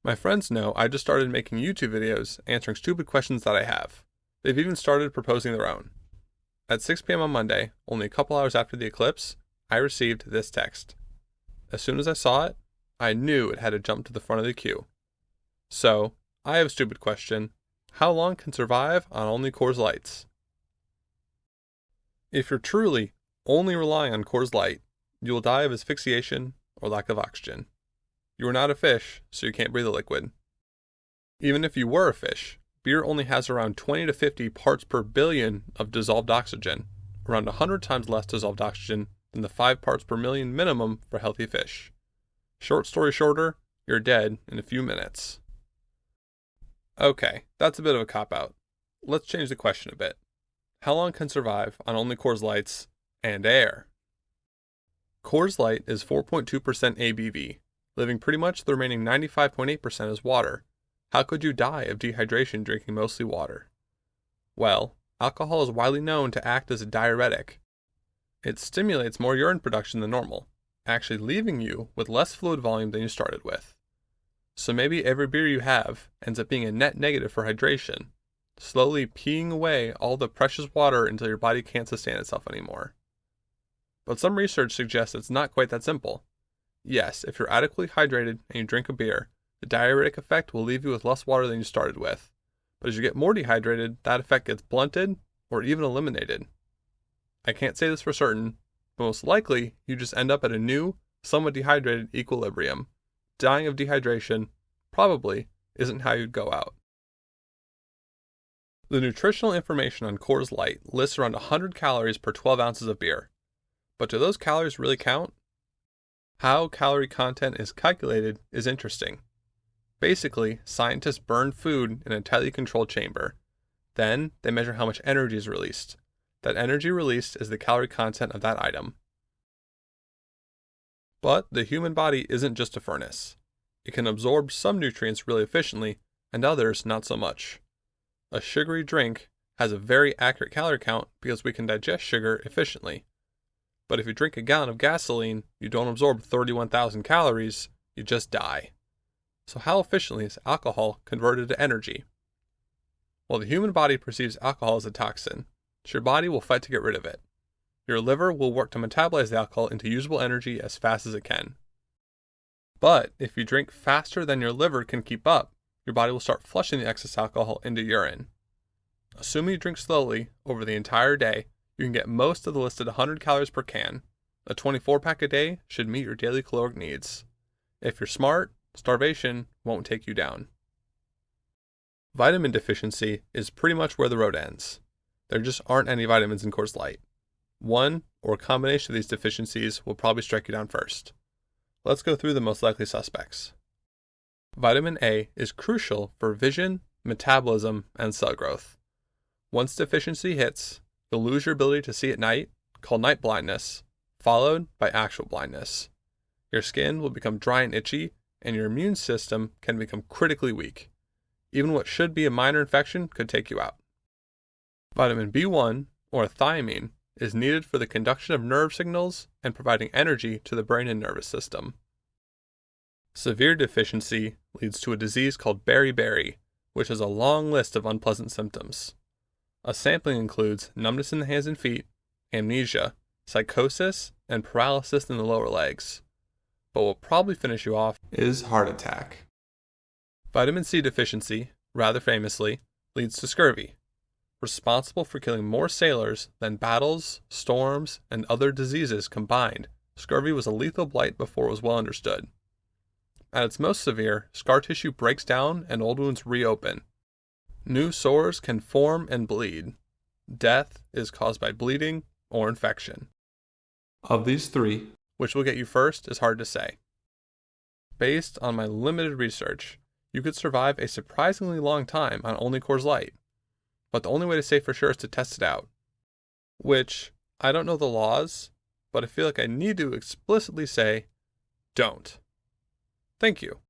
My friends know I just started making YouTube videos answering stupid questions that I have. They've even started proposing their own. At 6 p.m. on Monday, only a couple hours after the eclipse, I received this text. As soon as I saw it, I knew it had to jump to the front of the queue. So, I have a stupid question. How long can survive on only Coors Lights? If you're truly only relying on Coors Light, you will die of asphyxiation or lack of oxygen. You are not a fish, so you can't breathe the liquid. Even if you were a fish, beer only has around 20 to 50 parts per billion of dissolved oxygen, around 100 times less dissolved oxygen than the 5 parts per million minimum for healthy fish. Short story shorter, you're dead in a few minutes. Okay, that's a bit of a cop-out. Let's change the question a bit. How long can survive on only Coors Lights and air? Coors Light is 4.2% ABV, leaving pretty much the remaining 95.8% as water. How could you die of dehydration drinking mostly water? Well, alcohol is widely known to act as a diuretic. It stimulates more urine production than normal, actually leaving you with less fluid volume than you started with. So maybe every beer you have ends up being a net negative for hydration, slowly peeing away all the precious water until your body can't sustain itself anymore. But some research suggests it's not quite that simple. Yes, if you're adequately hydrated and you drink a beer, the diuretic effect will leave you with less water than you started with. But as you get more dehydrated, that effect gets blunted or even eliminated. I can't say this for certain, but most likely you just end up at a new, somewhat dehydrated equilibrium. Dying of dehydration probably isn't how you'd go out. The nutritional information on Coors Light lists around 100 calories per 12 ounces of beer. But do those calories really count? How calorie content is calculated is interesting. Basically, scientists burn food in a tightly controlled chamber. Then, they measure how much energy is released. That energy released is the calorie content of that item. But the human body isn't just a furnace. It can absorb some nutrients really efficiently, and others not so much. A sugary drink has a very accurate calorie count because we can digest sugar efficiently. But if you drink a gallon of gasoline, you don't absorb 31,000 calories, you just die. So how efficiently is alcohol converted to energy? Well, the human body perceives alcohol as a toxin, so your body will fight to get rid of it. Your liver will work to metabolize the alcohol into usable energy as fast as it can. But if you drink faster than your liver can keep up, your body will start flushing the excess alcohol into urine. Assuming you drink slowly over the entire day, you can get most of the listed 100 calories per can. A 24-pack a day should meet your daily caloric needs. If you're smart, starvation won't take you down. Vitamin deficiency is pretty much where the road ends. There just aren't any vitamins in Coors Light. One or a combination of these deficiencies will probably strike you down first. Let's go through the most likely suspects. Vitamin A is crucial for vision, metabolism, and cell growth. Once deficiency hits, you'll lose your ability to see at night, called night blindness, followed by actual blindness. Your skin will become dry and itchy, and your immune system can become critically weak. Even what should be a minor infection could take you out. Vitamin B1, or thiamine, is needed for the conduction of nerve signals and providing energy to the brain and nervous system. Severe deficiency leads to a disease called beriberi, which has a long list of unpleasant symptoms. A sampling includes numbness in the hands and feet, amnesia, psychosis, and paralysis in the lower legs. But what will probably finish you off is heart attack. Vitamin C deficiency, rather famously, leads to scurvy, responsible for killing more sailors than battles, storms, and other diseases combined. Scurvy was a lethal blight before it was well understood. At its most severe, scar tissue breaks down and old wounds reopen. New sores can form and bleed. Death is caused by bleeding or infection. Of these three, which will get you first is hard to say. Based on my limited research, you could survive a surprisingly long time on only Coors Light. But the only way to say for sure is to test it out. Which, I don't know the laws, but I feel like I need to explicitly say, don't. Thank you.